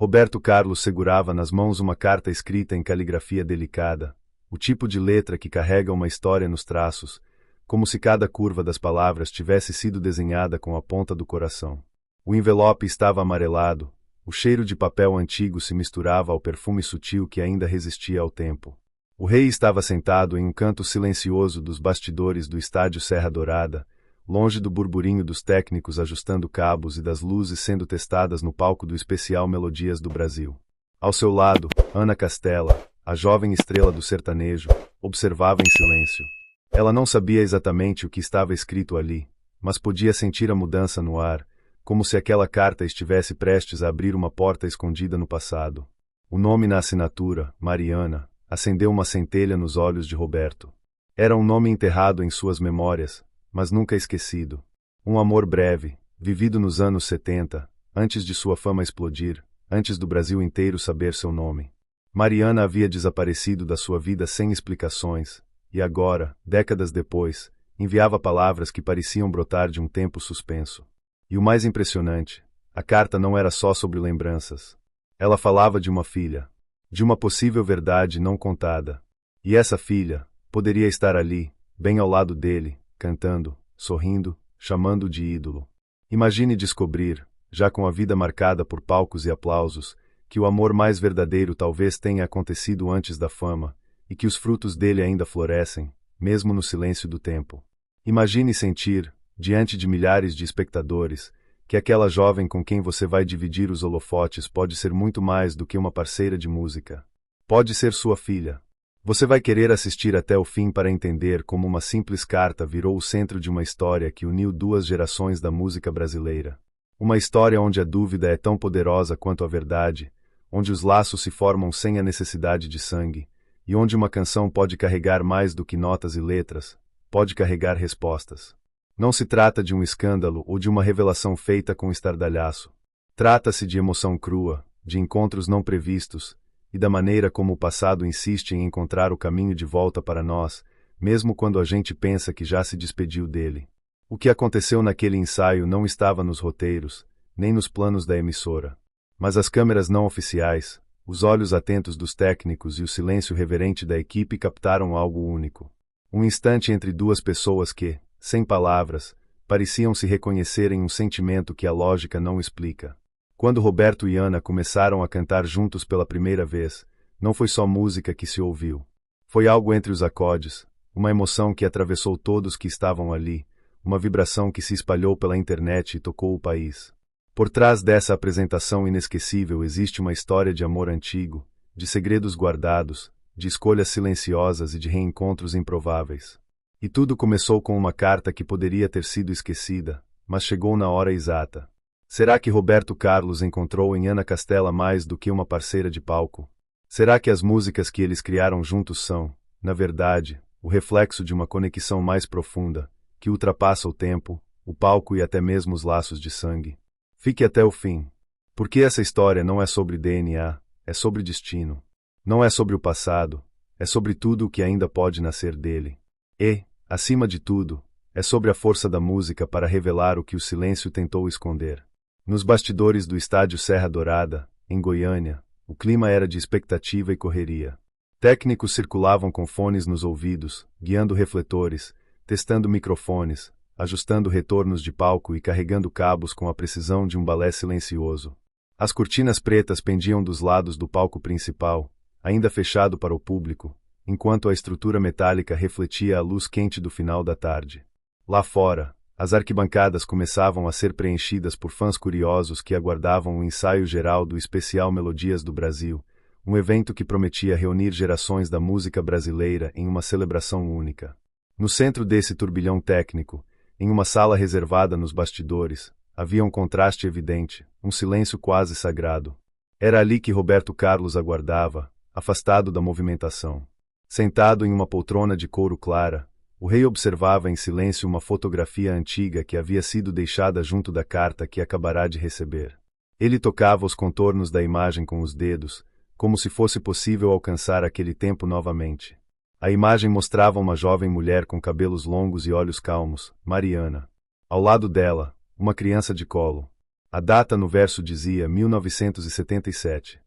Roberto Carlos segurava nas mãos uma carta escrita em caligrafia delicada, o tipo de letra que carrega uma história nos traços, como se cada curva das palavras tivesse sido desenhada com a ponta do coração. O envelope estava amarelado, o cheiro de papel antigo se misturava ao perfume sutil que ainda resistia ao tempo. O rei estava sentado em um canto silencioso dos bastidores do estádio Serra Dourada, longe do burburinho dos técnicos ajustando cabos e das luzes sendo testadas no palco do especial Melodias do Brasil. Ao seu lado, Ana Castela, a jovem estrela do sertanejo, observava em silêncio. Ela não sabia exatamente o que estava escrito ali, mas podia sentir a mudança no ar, como se aquela carta estivesse prestes a abrir uma porta escondida no passado. O nome na assinatura, Mariana, acendeu uma centelha nos olhos de Roberto. Era um nome enterrado em suas memórias, mas nunca esquecido. Um amor breve, vivido nos anos 70, antes de sua fama explodir, antes do Brasil inteiro saber seu nome. Mariana havia desaparecido da sua vida sem explicações, e agora, décadas depois, enviava palavras que pareciam brotar de um tempo suspenso. E o mais impressionante, a carta não era só sobre lembranças. Ela falava de uma filha, de uma possível verdade não contada. E essa filha poderia estar ali, bem ao lado dele, cantando, sorrindo, chamando-o de ídolo. Imagine descobrir, já com a vida marcada por palcos e aplausos, que o amor mais verdadeiro talvez tenha acontecido antes da fama, e que os frutos dele ainda florescem, mesmo no silêncio do tempo. Imagine sentir, diante de milhares de espectadores, que aquela jovem com quem você vai dividir os holofotes pode ser muito mais do que uma parceira de música. Pode ser sua filha. Você vai querer assistir até o fim para entender como uma simples carta virou o centro de uma história que uniu duas gerações da música brasileira. Uma história onde a dúvida é tão poderosa quanto a verdade, onde os laços se formam sem a necessidade de sangue, e onde uma canção pode carregar mais do que notas e letras, pode carregar respostas. Não se trata de um escândalo ou de uma revelação feita com estardalhaço. Trata-se de emoção crua, de encontros não previstos, e da maneira como o passado insiste em encontrar o caminho de volta para nós, mesmo quando a gente pensa que já se despediu dele. O que aconteceu naquele ensaio não estava nos roteiros, nem nos planos da emissora. Mas as câmeras não oficiais, os olhos atentos dos técnicos e o silêncio reverente da equipe captaram algo único. Um instante entre duas pessoas que, sem palavras, pareciam se reconhecer em um sentimento que a lógica não explica. Quando Roberto e Ana começaram a cantar juntos pela primeira vez, não foi só música que se ouviu. Foi algo entre os acordes, uma emoção que atravessou todos que estavam ali, uma vibração que se espalhou pela internet e tocou o país. Por trás dessa apresentação inesquecível existe uma história de amor antigo, de segredos guardados, de escolhas silenciosas e de reencontros improváveis. E tudo começou com uma carta que poderia ter sido esquecida, mas chegou na hora exata. Será que Roberto Carlos encontrou em Ana Castela mais do que uma parceira de palco? Será que as músicas que eles criaram juntos são, na verdade, o reflexo de uma conexão mais profunda, que ultrapassa o tempo, o palco e até mesmo os laços de sangue? Fique até o fim. Porque essa história não é sobre DNA, é sobre destino. Não é sobre o passado, é sobre tudo o que ainda pode nascer dele. E, acima de tudo, é sobre a força da música para revelar o que o silêncio tentou esconder. Nos bastidores do estádio Serra Dourada, em Goiânia, o clima era de expectativa e correria. Técnicos circulavam com fones nos ouvidos, guiando refletores, testando microfones, ajustando retornos de palco e carregando cabos com a precisão de um balé silencioso. As cortinas pretas pendiam dos lados do palco principal, ainda fechado para o público, enquanto a estrutura metálica refletia a luz quente do final da tarde. Lá fora, as arquibancadas começavam a ser preenchidas por fãs curiosos que aguardavam o ensaio geral do especial Melodias do Brasil, um evento que prometia reunir gerações da música brasileira em uma celebração única. No centro desse turbilhão técnico, em uma sala reservada nos bastidores, havia um contraste evidente, um silêncio quase sagrado. Era ali que Roberto Carlos aguardava, afastado da movimentação. Sentado em uma poltrona de couro clara, o rei observava em silêncio uma fotografia antiga que havia sido deixada junto da carta que acabará de receber. Ele tocava os contornos da imagem com os dedos, como se fosse possível alcançar aquele tempo novamente. A imagem mostrava uma jovem mulher com cabelos longos e olhos calmos, Mariana. Ao lado dela, uma criança de colo. A data no verso dizia 1977.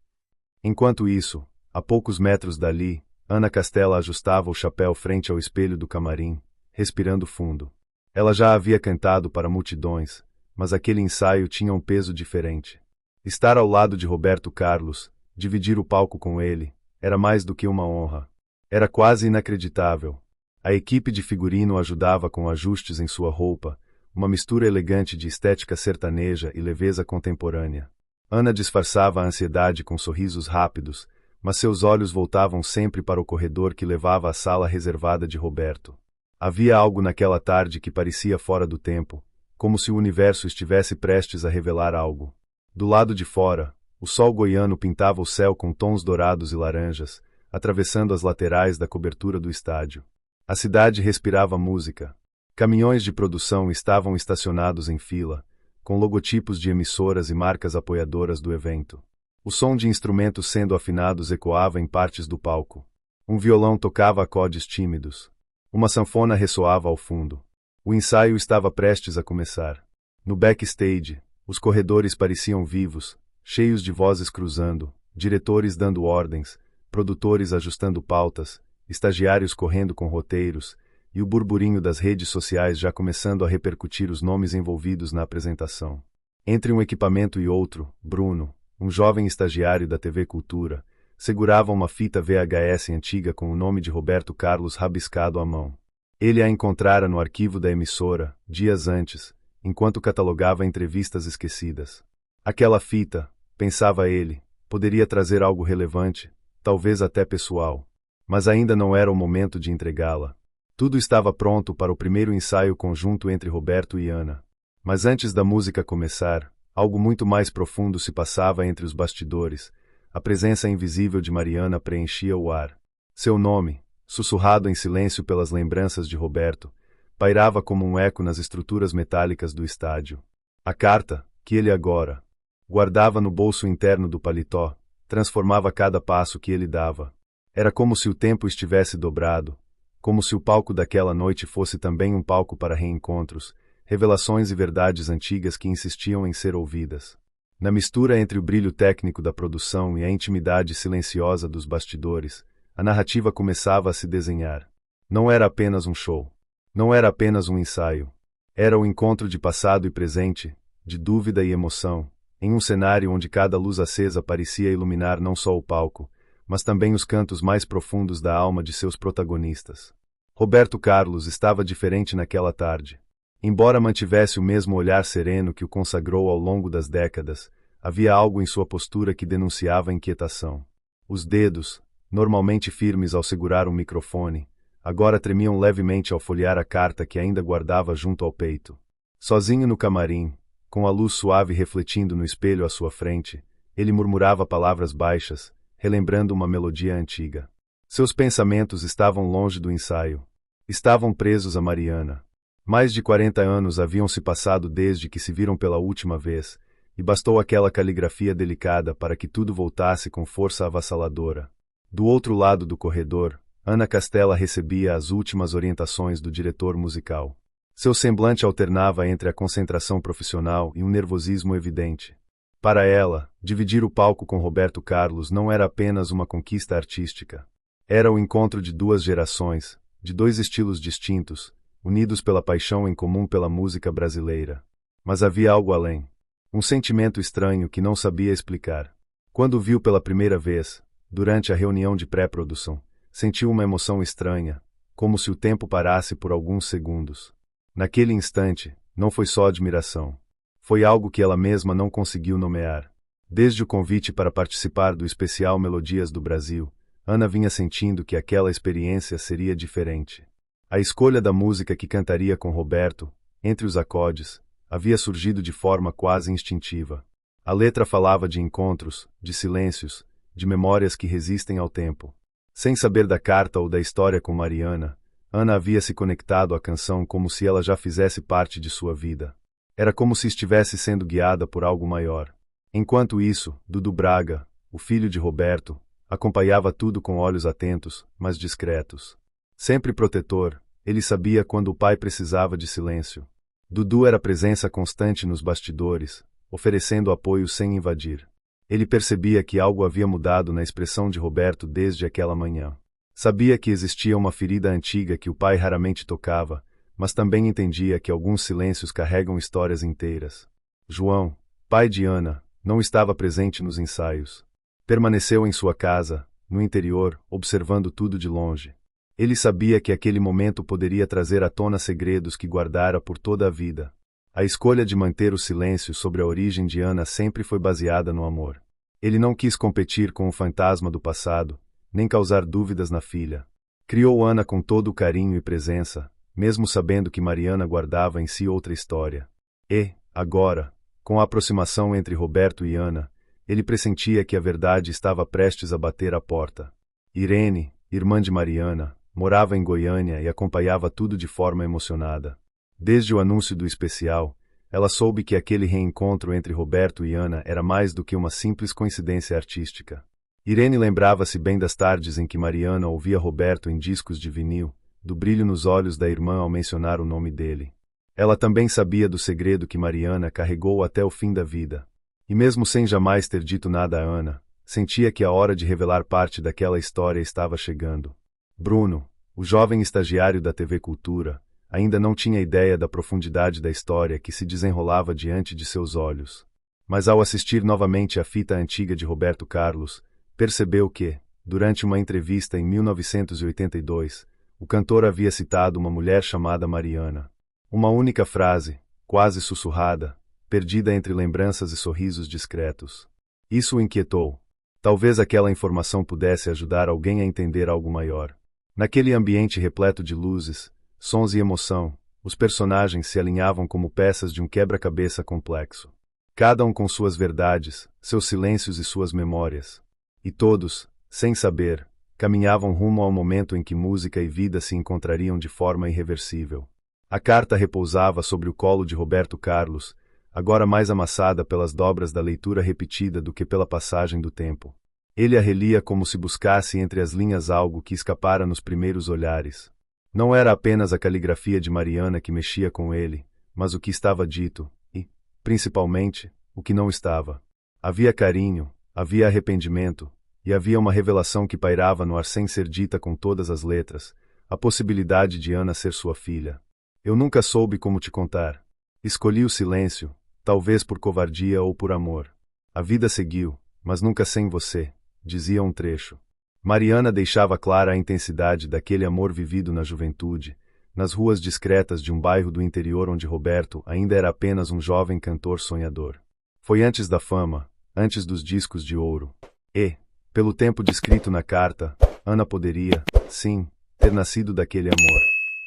Enquanto isso, a poucos metros dali, Ana Castela ajustava o chapéu frente ao espelho do camarim, respirando fundo. Ela já havia cantado para multidões, mas aquele ensaio tinha um peso diferente. Estar ao lado de Roberto Carlos, dividir o palco com ele, era mais do que uma honra. Era quase inacreditável. A equipe de figurino ajudava com ajustes em sua roupa, uma mistura elegante de estética sertaneja e leveza contemporânea. Ana disfarçava a ansiedade com sorrisos rápidos, mas seus olhos voltavam sempre para o corredor que levava à sala reservada de Roberto. Havia algo naquela tarde que parecia fora do tempo, como se o universo estivesse prestes a revelar algo. Do lado de fora, o sol goiano pintava o céu com tons dourados e laranjas, atravessando as laterais da cobertura do estádio. A cidade respirava música. Caminhões de produção estavam estacionados em fila, com logotipos de emissoras e marcas apoiadoras do evento. O som de instrumentos sendo afinados ecoava em partes do palco. Um violão tocava acordes tímidos. Uma sanfona ressoava ao fundo. O ensaio estava prestes a começar. No backstage, os corredores pareciam vivos, cheios de vozes cruzando, diretores dando ordens, produtores ajustando pautas, estagiários correndo com roteiros, e o burburinho das redes sociais já começando a repercutir os nomes envolvidos na apresentação. Entre um equipamento e outro, Bruno, um jovem estagiário da TV Cultura, segurava uma fita VHS antiga com o nome de Roberto Carlos rabiscado à mão. Ele a encontrara no arquivo da emissora, dias antes, enquanto catalogava entrevistas esquecidas. Aquela fita, pensava ele, poderia trazer algo relevante, talvez até pessoal. Mas ainda não era o momento de entregá-la. Tudo estava pronto para o primeiro ensaio conjunto entre Roberto e Ana. Mas antes da música começar, algo muito mais profundo se passava entre os bastidores. A presença invisível de Mariana preenchia o ar. Seu nome, sussurrado em silêncio pelas lembranças de Roberto, pairava como um eco nas estruturas metálicas do estádio. A carta, que ele agora guardava no bolso interno do paletó, transformava cada passo que ele dava. Era como se o tempo estivesse dobrado, como se o palco daquela noite fosse também um palco para reencontros, revelações e verdades antigas que insistiam em ser ouvidas. Na mistura entre o brilho técnico da produção e a intimidade silenciosa dos bastidores, a narrativa começava a se desenhar. Não era apenas um show. Não era apenas um ensaio. Era o encontro de passado e presente, de dúvida e emoção, em um cenário onde cada luz acesa parecia iluminar não só o palco, mas também os cantos mais profundos da alma de seus protagonistas. Roberto Carlos estava diferente naquela tarde. Embora mantivesse o mesmo olhar sereno que o consagrou ao longo das décadas, havia algo em sua postura que denunciava inquietação. Os dedos, normalmente firmes ao segurar um microfone, agora tremiam levemente ao folhear a carta que ainda guardava junto ao peito. Sozinho no camarim, com a luz suave refletindo no espelho à sua frente, ele murmurava palavras baixas, relembrando uma melodia antiga. Seus pensamentos estavam longe do ensaio. Estavam presos a Mariana. Mais de 40 anos haviam se passado desde que se viram pela última vez, e bastou aquela caligrafia delicada para que tudo voltasse com força avassaladora. Do outro lado do corredor, Ana Castela recebia as últimas orientações do diretor musical. Seu semblante alternava entre a concentração profissional e um nervosismo evidente. Para ela, dividir o palco com Roberto Carlos não era apenas uma conquista artística. Era o encontro de duas gerações, de dois estilos distintos, unidos pela paixão em comum pela música brasileira. Mas havia algo além. Um sentimento estranho que não sabia explicar. Quando o viu pela primeira vez, durante a reunião de pré-produção, sentiu uma emoção estranha, como se o tempo parasse por alguns segundos. Naquele instante, não foi só admiração. Foi algo que ela mesma não conseguiu nomear. Desde o convite para participar do especial Melodias do Brasil, Ana vinha sentindo que aquela experiência seria diferente. A escolha da música que cantaria com Roberto, entre os acordes, havia surgido de forma quase instintiva. A letra falava de encontros, de silêncios, de memórias que resistem ao tempo. Sem saber da carta ou da história com Mariana, Ana havia se conectado à canção como se ela já fizesse parte de sua vida. Era como se estivesse sendo guiada por algo maior. Enquanto isso, Dudu Braga, o filho de Roberto, acompanhava tudo com olhos atentos, mas discretos. Sempre protetor, ele sabia quando o pai precisava de silêncio. Dudu era presença constante nos bastidores, oferecendo apoio sem invadir. Ele percebia que algo havia mudado na expressão de Roberto desde aquela manhã. Sabia que existia uma ferida antiga que o pai raramente tocava, mas também entendia que alguns silêncios carregam histórias inteiras. João, pai de Ana, não estava presente nos ensaios. Permaneceu em sua casa, no interior, observando tudo de longe. Ele sabia que aquele momento poderia trazer à tona segredos que guardara por toda a vida. A escolha de manter o silêncio sobre a origem de Ana sempre foi baseada no amor. Ele não quis competir com o fantasma do passado, nem causar dúvidas na filha. Criou Ana com todo o carinho e presença, mesmo sabendo que Mariana guardava em si outra história. E, agora, com a aproximação entre Roberto e Ana, ele pressentia que a verdade estava prestes a bater à porta. Irene, irmã de Mariana, morava em Goiânia e acompanhava tudo de forma emocionada. Desde o anúncio do especial, ela soube que aquele reencontro entre Roberto e Ana era mais do que uma simples coincidência artística. Irene lembrava-se bem das tardes em que Mariana ouvia Roberto em discos de vinil, do brilho nos olhos da irmã ao mencionar o nome dele. Ela também sabia do segredo que Mariana carregou até o fim da vida. E mesmo sem jamais ter dito nada a Ana, sentia que a hora de revelar parte daquela história estava chegando. Bruno, o jovem estagiário da TV Cultura, ainda não tinha ideia da profundidade da história que se desenrolava diante de seus olhos. Mas ao assistir novamente à fita antiga de Roberto Carlos, percebeu que, durante uma entrevista em 1982, o cantor havia citado uma mulher chamada Mariana. Uma única frase, quase sussurrada, perdida entre lembranças e sorrisos discretos. Isso o inquietou. Talvez aquela informação pudesse ajudar alguém a entender algo maior. Naquele ambiente repleto de luzes, sons e emoção, os personagens se alinhavam como peças de um quebra-cabeça complexo. Cada um com suas verdades, seus silêncios e suas memórias. E todos, sem saber, caminhavam rumo ao momento em que música e vida se encontrariam de forma irreversível. A carta repousava sobre o colo de Roberto Carlos, agora mais amassada pelas dobras da leitura repetida do que pela passagem do tempo. Ele a relia como se buscasse entre as linhas algo que escapara nos primeiros olhares. Não era apenas a caligrafia de Mariana que mexia com ele, mas o que estava dito, e, principalmente, o que não estava. Havia carinho, havia arrependimento, e havia uma revelação que pairava no ar sem ser dita com todas as letras, a possibilidade de Ana ser sua filha. Eu nunca soube como te contar. Escolhi o silêncio, talvez por covardia ou por amor. A vida seguiu, mas nunca sem você, dizia um trecho. Mariana deixava clara a intensidade daquele amor vivido na juventude, nas ruas discretas de um bairro do interior onde Roberto ainda era apenas um jovem cantor sonhador. Foi antes da fama, antes dos discos de ouro. E, pelo tempo descrito na carta, Ana poderia, sim, ter nascido daquele amor.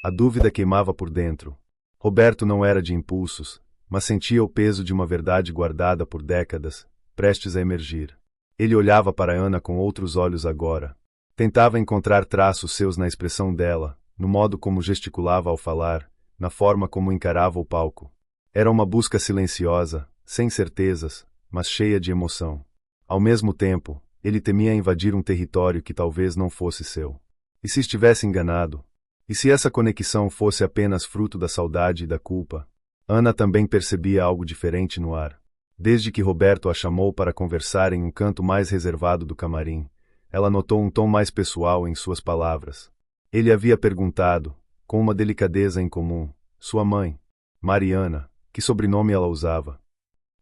A dúvida queimava por dentro. Roberto não era de impulsos, mas sentia o peso de uma verdade guardada por décadas, prestes a emergir. Ele olhava para Ana com outros olhos agora. Tentava encontrar traços seus na expressão dela, no modo como gesticulava ao falar, na forma como encarava o palco. Era uma busca silenciosa, sem certezas, mas cheia de emoção. Ao mesmo tempo, ele temia invadir um território que talvez não fosse seu. E se estivesse enganado? E se essa conexão fosse apenas fruto da saudade e da culpa? Ana também percebia algo diferente no ar. Desde que Roberto a chamou para conversar em um canto mais reservado do camarim, ela notou um tom mais pessoal em suas palavras. Ele havia perguntado, com uma delicadeza incomum, sua mãe, Mariana, que sobrenome ela usava.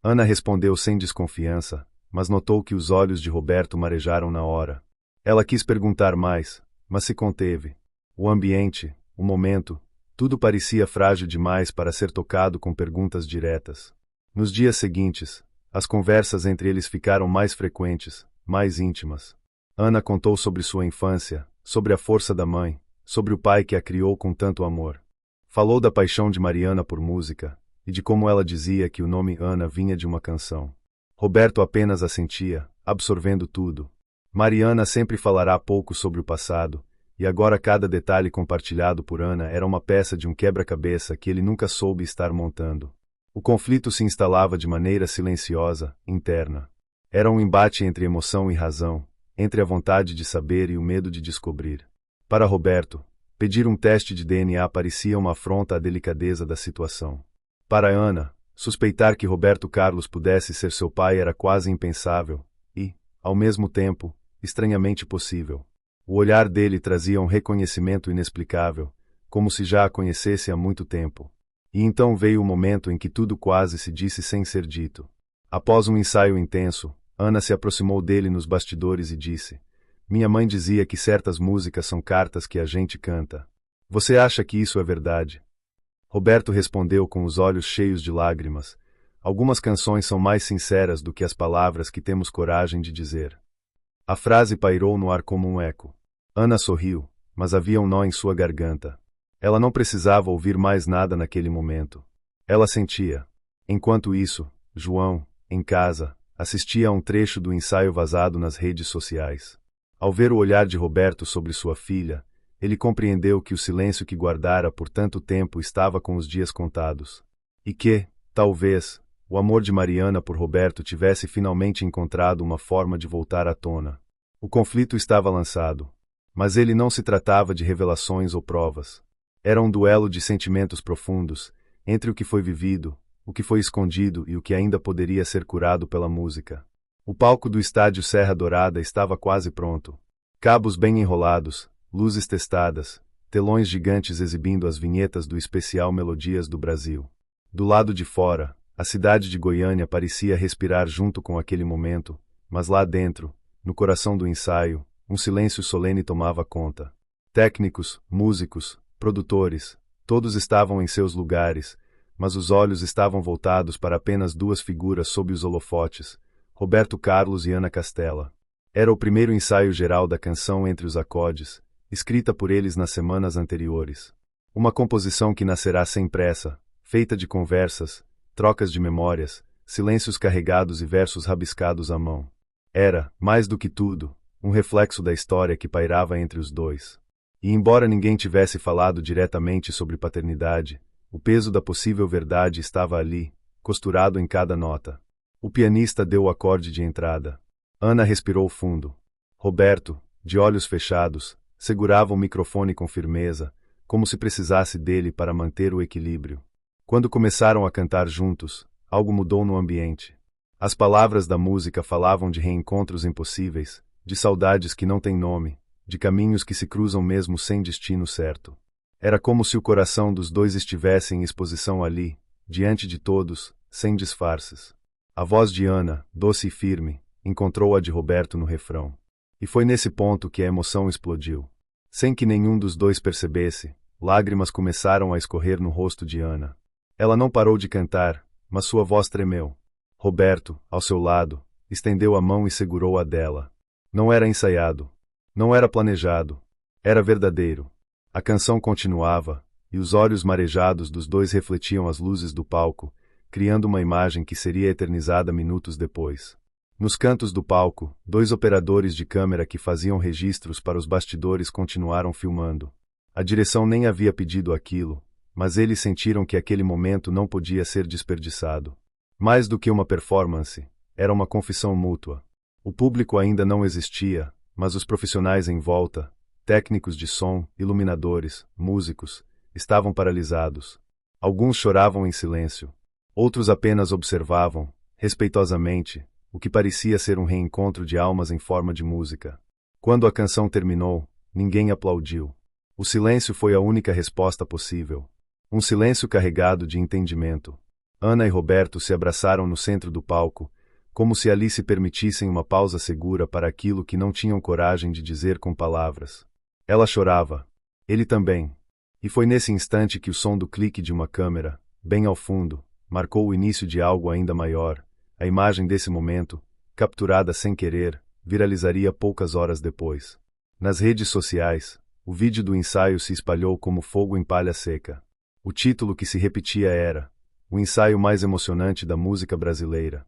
Ana respondeu sem desconfiança, mas notou que os olhos de Roberto marejaram na hora. Ela quis perguntar mais, mas se conteve. O ambiente, o momento, tudo parecia frágil demais para ser tocado com perguntas diretas. Nos dias seguintes, as conversas entre eles ficaram mais frequentes, mais íntimas. Ana contou sobre sua infância, sobre a força da mãe, sobre o pai que a criou com tanto amor. Falou da paixão de Mariana por música, e de como ela dizia que o nome Ana vinha de uma canção. Roberto apenas assentia, absorvendo tudo. Mariana sempre falará pouco sobre o passado, e agora cada detalhe compartilhado por Ana era uma peça de um quebra-cabeça que ele nunca soube estar montando. O conflito se instalava de maneira silenciosa, interna. Era um embate entre emoção e razão, entre a vontade de saber e o medo de descobrir. Para Roberto, pedir um teste de DNA parecia uma afronta à delicadeza da situação. Para Ana, Suspeitar que Roberto Carlos pudesse ser seu pai era quase impensável e, ao mesmo tempo, estranhamente possível. O olhar dele trazia um reconhecimento inexplicável, como se já a conhecesse há muito tempo. E então veio o momento em que tudo quase se disse sem ser dito. Após um ensaio intenso, Ana se aproximou dele nos bastidores e disse: "Minha mãe dizia que certas músicas são cartas que a gente canta. Você acha que isso é verdade?" Roberto respondeu com os olhos cheios de lágrimas: "Algumas canções são mais sinceras do que as palavras que temos coragem de dizer." A frase pairou no ar como um eco. Ana sorriu, mas havia um nó em sua garganta. Ela não precisava ouvir mais nada naquele momento. Ela sentia. Enquanto isso, João, em casa, assistia a um trecho do ensaio vazado nas redes sociais. Ao ver o olhar de Roberto sobre sua filha, ele compreendeu que o silêncio que guardara por tanto tempo estava com os dias contados. E que, talvez, o amor de Mariana por Roberto tivesse finalmente encontrado uma forma de voltar à tona. O conflito estava lançado. Mas ele não se tratava de revelações ou provas. Era um duelo de sentimentos profundos, entre o que foi vivido, o que foi escondido e o que ainda poderia ser curado pela música. O palco do estádio Serra Dourada estava quase pronto. Cabos bem enrolados, luzes testadas, telões gigantes exibindo as vinhetas do especial Melodias do Brasil. Do lado de fora, a cidade de Goiânia parecia respirar junto com aquele momento, mas lá dentro, no coração do ensaio, um silêncio solene tomava conta. Técnicos, músicos, produtores, todos estavam em seus lugares, mas os olhos estavam voltados para apenas duas figuras sob os holofotes, Roberto Carlos e Ana Castela. Era o primeiro ensaio geral da canção Entre os Acordes, escrita por eles nas semanas anteriores. Uma composição que nascerá sem pressa, feita de conversas, trocas de memórias, silêncios carregados e versos rabiscados à mão. Era, mais do que tudo, um reflexo da história que pairava entre os dois. E embora ninguém tivesse falado diretamente sobre paternidade, o peso da possível verdade estava ali, costurado em cada nota. O pianista deu o acorde de entrada. Ana respirou fundo. Roberto, de olhos fechados, segurava o microfone com firmeza, como se precisasse dele para manter o equilíbrio. Quando começaram a cantar juntos, algo mudou no ambiente. As palavras da música falavam de reencontros impossíveis, de saudades que não têm nome, de caminhos que se cruzam mesmo sem destino certo. Era como se o coração dos dois estivesse em exposição ali, diante de todos, sem disfarces. A voz de Ana, doce e firme, encontrou a de Roberto no refrão. E foi nesse ponto que a emoção explodiu. Sem que nenhum dos dois percebesse, lágrimas começaram a escorrer no rosto de Ana. Ela não parou de cantar, mas sua voz tremeu. Roberto, ao seu lado, estendeu a mão e segurou a dela. Não era ensaiado. Não era planejado. Era verdadeiro. A canção continuava, e os olhos marejados dos dois refletiam as luzes do palco, criando uma imagem que seria eternizada minutos depois. Nos cantos do palco, dois operadores de câmera que faziam registros para os bastidores continuaram filmando. A direção nem havia pedido aquilo, mas eles sentiram que aquele momento não podia ser desperdiçado. Mais do que uma performance, era uma confissão mútua. O público ainda não existia, mas os profissionais em volta, técnicos de som, iluminadores, músicos, estavam paralisados. Alguns choravam em silêncio. Outros apenas observavam, respeitosamente, o que parecia ser um reencontro de almas em forma de música. Quando a canção terminou, ninguém aplaudiu. O silêncio foi a única resposta possível. Um silêncio carregado de entendimento. Ana e Roberto se abraçaram no centro do palco, como se ali se permitissem uma pausa segura para aquilo que não tinham coragem de dizer com palavras. Ela chorava. Ele também. E foi nesse instante que o som do clique de uma câmera, bem ao fundo, marcou o início de algo ainda maior. A imagem desse momento, capturada sem querer, viralizaria poucas horas depois. Nas redes sociais, o vídeo do ensaio se espalhou como fogo em palha seca. O título que se repetia era "O ensaio mais emocionante da música brasileira".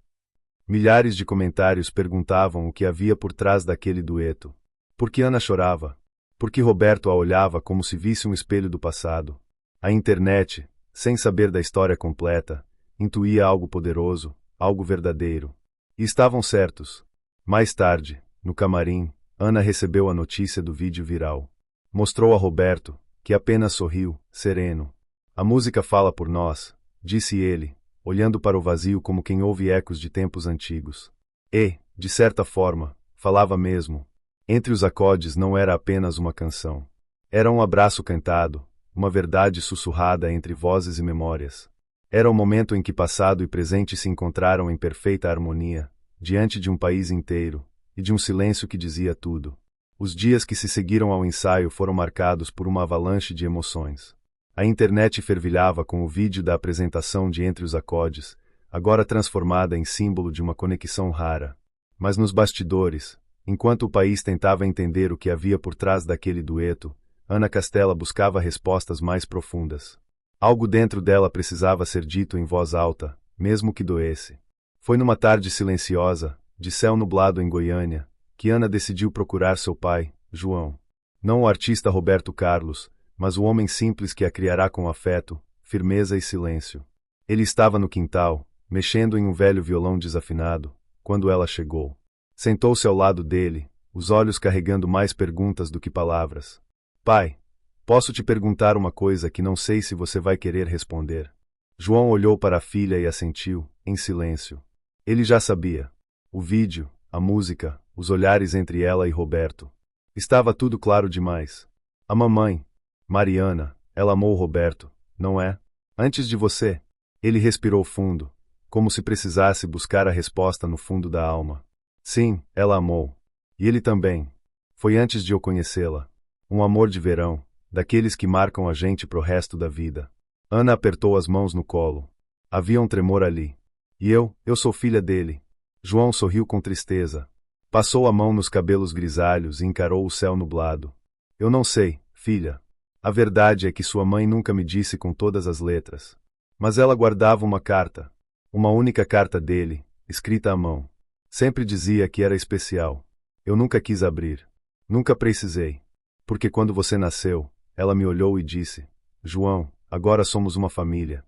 Milhares de comentários perguntavam o que havia por trás daquele dueto. Por que Ana chorava? Por que Roberto a olhava como se visse um espelho do passado? A internet, sem saber da história completa, intuía algo poderoso, algo verdadeiro. E estavam certos. Mais tarde, no camarim, Ana recebeu a notícia do vídeo viral. Mostrou a Roberto, que apenas sorriu, sereno. "A música fala por nós", disse ele, olhando para o vazio como quem ouve ecos de tempos antigos. E, de certa forma, falava mesmo. Entre os acordes não era apenas uma canção. Era um abraço cantado, uma verdade sussurrada entre vozes e memórias. Era o momento em que passado e presente se encontraram em perfeita harmonia, diante de um país inteiro, e de um silêncio que dizia tudo. Os dias que se seguiram ao ensaio foram marcados por uma avalanche de emoções. A internet fervilhava com o vídeo da apresentação de Entre os Acordes, agora transformada em símbolo de uma conexão rara. Mas nos bastidores, enquanto o país tentava entender o que havia por trás daquele dueto, Ana Castela buscava respostas mais profundas. Algo dentro dela precisava ser dito em voz alta, mesmo que doesse. Foi numa tarde silenciosa, de céu nublado em Goiânia, que Ana decidiu procurar seu pai, João. Não o artista Roberto Carlos, mas o homem simples que a criará com afeto, firmeza e silêncio. Ele estava no quintal, mexendo em um velho violão desafinado, quando ela chegou. Sentou-se ao lado dele, os olhos carregando mais perguntas do que palavras. Pai, posso te perguntar uma coisa que não sei se você vai querer responder. João olhou para a filha e assentiu, em silêncio. Ele já sabia. O vídeo, a música, os olhares entre ela e Roberto. Estava tudo claro demais. A mamãe, Mariana, ela amou Roberto, não é? Antes de você. Ele respirou fundo, como se precisasse buscar a resposta no fundo da alma. Sim, ela amou. E ele também. Foi antes de eu conhecê-la. Um amor de verão, daqueles que marcam a gente pro resto da vida. Ana apertou as mãos no colo. Havia um tremor ali. E eu sou filha dele. João sorriu com tristeza. Passou a mão nos cabelos grisalhos e encarou o céu nublado. Eu não sei, filha. A verdade é que sua mãe nunca me disse com todas as letras. Mas ela guardava uma carta. Uma única carta dele, escrita à mão. Sempre dizia que era especial. Eu nunca quis abrir. Nunca precisei. Porque quando você nasceu, ela me olhou e disse: João, agora somos uma família.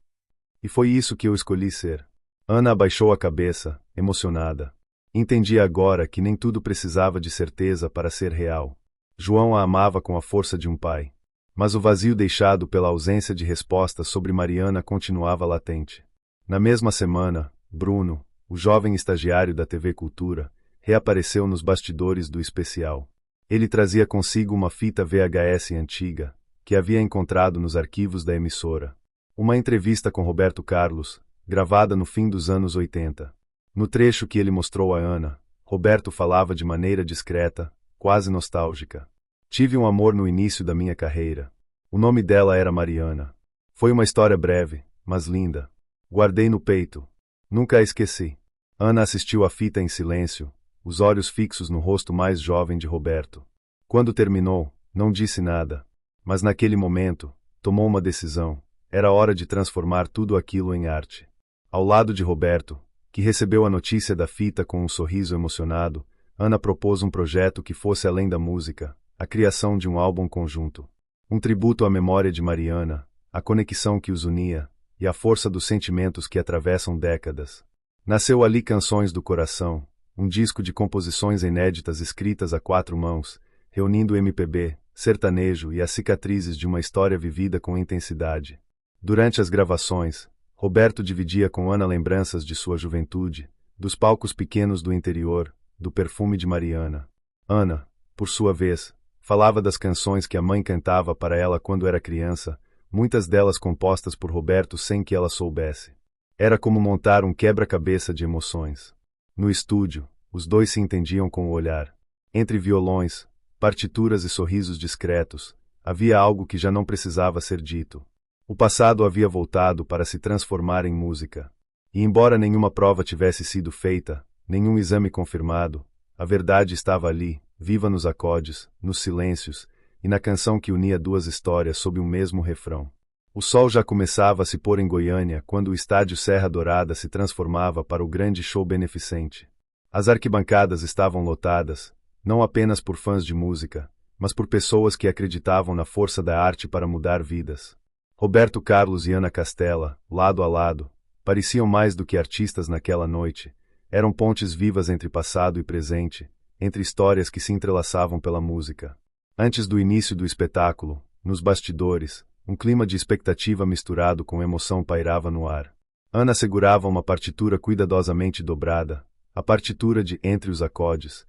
E foi isso que eu escolhi ser. Ana abaixou a cabeça, emocionada. Entendia agora que nem tudo precisava de certeza para ser real. João a amava com a força de um pai. Mas o vazio deixado pela ausência de respostas sobre Mariana continuava latente. Na mesma semana, Bruno, o jovem estagiário da TV Cultura, reapareceu nos bastidores do especial. Ele trazia consigo uma fita VHS antiga, que havia encontrado nos arquivos da emissora. Uma entrevista com Roberto Carlos, gravada no fim dos anos 80. No trecho que ele mostrou a Ana, Roberto falava de maneira discreta, quase nostálgica. Tive um amor no início da minha carreira. O nome dela era Mariana. Foi uma história breve, mas linda. Guardei no peito. Nunca a esqueci. Ana assistiu à fita em silêncio, os olhos fixos no rosto mais jovem de Roberto. Quando terminou, não disse nada. Mas naquele momento, tomou uma decisão. Era hora de transformar tudo aquilo em arte. Ao lado de Roberto, que recebeu a notícia da fita com um sorriso emocionado, Ana propôs um projeto que fosse além da música, a criação de um álbum conjunto. Um tributo à memória de Mariana, a conexão que os unia, e a força dos sentimentos que atravessam décadas. Nasceu ali Canções do Coração, um disco de composições inéditas escritas a 4 mãos, reunindo MPB, sertanejo e as cicatrizes de uma história vivida com intensidade. Durante as gravações, Roberto dividia com Ana lembranças de sua juventude, dos palcos pequenos do interior, do perfume de Mariana. Ana, por sua vez, falava das canções que a mãe cantava para ela quando era criança, muitas delas compostas por Roberto sem que ela soubesse. Era como montar um quebra-cabeça de emoções. No estúdio, os dois se entendiam com o olhar. Entre violões, partituras e sorrisos discretos, havia algo que já não precisava ser dito. O passado havia voltado para se transformar em música. E embora nenhuma prova tivesse sido feita, nenhum exame confirmado, a verdade estava ali, viva nos acordes, nos silêncios, e na canção que unia duas histórias sob um mesmo refrão. O sol já começava a se pôr em Goiânia quando o estádio Serra Dourada se transformava para o grande show beneficente. As arquibancadas estavam lotadas, não apenas por fãs de música, mas por pessoas que acreditavam na força da arte para mudar vidas. Roberto Carlos e Ana Castela, lado a lado, pareciam mais do que artistas naquela noite. Eram pontes vivas entre passado e presente, entre histórias que se entrelaçavam pela música. Antes do início do espetáculo, nos bastidores, um clima de expectativa misturado com emoção pairava no ar. Ana segurava uma partitura cuidadosamente dobrada, a partitura de Entre os Acordes,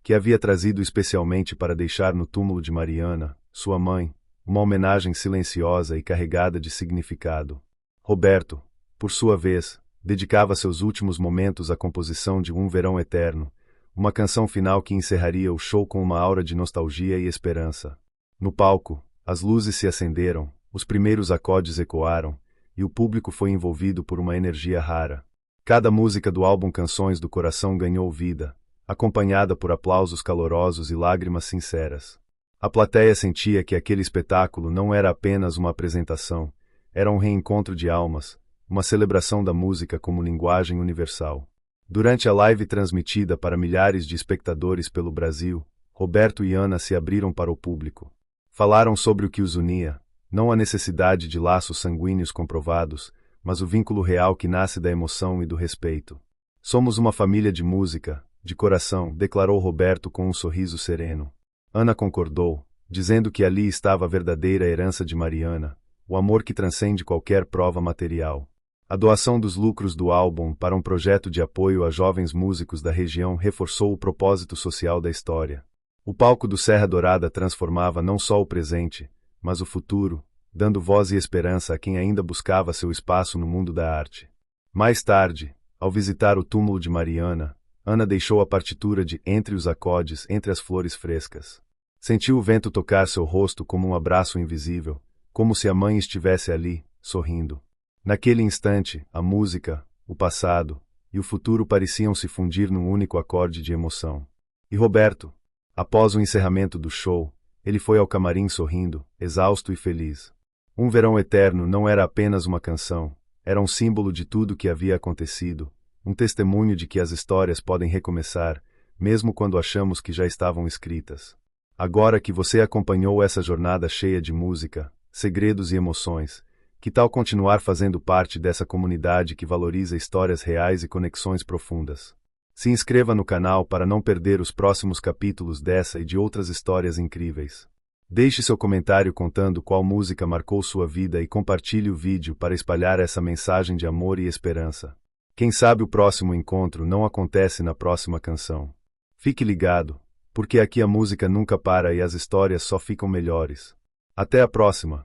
que havia trazido especialmente para deixar no túmulo de Mariana, sua mãe, uma homenagem silenciosa e carregada de significado. Roberto, por sua vez, dedicava seus últimos momentos à composição de Um Verão Eterno, uma canção final que encerraria o show com uma aura de nostalgia e esperança. No palco, as luzes se acenderam, os primeiros acordes ecoaram, e o público foi envolvido por uma energia rara. Cada música do álbum Canções do Coração ganhou vida, acompanhada por aplausos calorosos e lágrimas sinceras. A plateia sentia que aquele espetáculo não era apenas uma apresentação, era um reencontro de almas, uma celebração da música como linguagem universal. Durante a live transmitida para milhares de espectadores pelo Brasil, Roberto e Ana se abriram para o público. Falaram sobre o que os unia, não a necessidade de laços sanguíneos comprovados, mas o vínculo real que nasce da emoção e do respeito. Somos uma família de música, de coração, declarou Roberto com um sorriso sereno. Ana concordou, dizendo que ali estava a verdadeira herança de Mariana, o amor que transcende qualquer prova material. A doação dos lucros do álbum para um projeto de apoio a jovens músicos da região reforçou o propósito social da história. O palco do Serra Dourada transformava não só o presente, mas o futuro, dando voz e esperança a quem ainda buscava seu espaço no mundo da arte. Mais tarde, ao visitar o túmulo de Mariana, Ana deixou a partitura de Entre os Acordes entre as flores frescas. Sentiu o vento tocar seu rosto como um abraço invisível, como se a mãe estivesse ali, sorrindo. Naquele instante, a música, o passado e o futuro pareciam se fundir num único acorde de emoção. E Roberto, após o encerramento do show, ele foi ao camarim sorrindo, exausto e feliz. Um Verão Eterno não era apenas uma canção, era um símbolo de tudo que havia acontecido, um testemunho de que as histórias podem recomeçar, mesmo quando achamos que já estavam escritas. Agora que você acompanhou essa jornada cheia de música, segredos e emoções, que tal continuar fazendo parte dessa comunidade que valoriza histórias reais e conexões profundas? Se inscreva no canal para não perder os próximos capítulos dessa e de outras histórias incríveis. Deixe seu comentário contando qual música marcou sua vida e compartilhe o vídeo para espalhar essa mensagem de amor e esperança. Quem sabe o próximo encontro não acontece na próxima canção. Fique ligado, porque aqui a música nunca para e as histórias só ficam melhores. Até a próxima!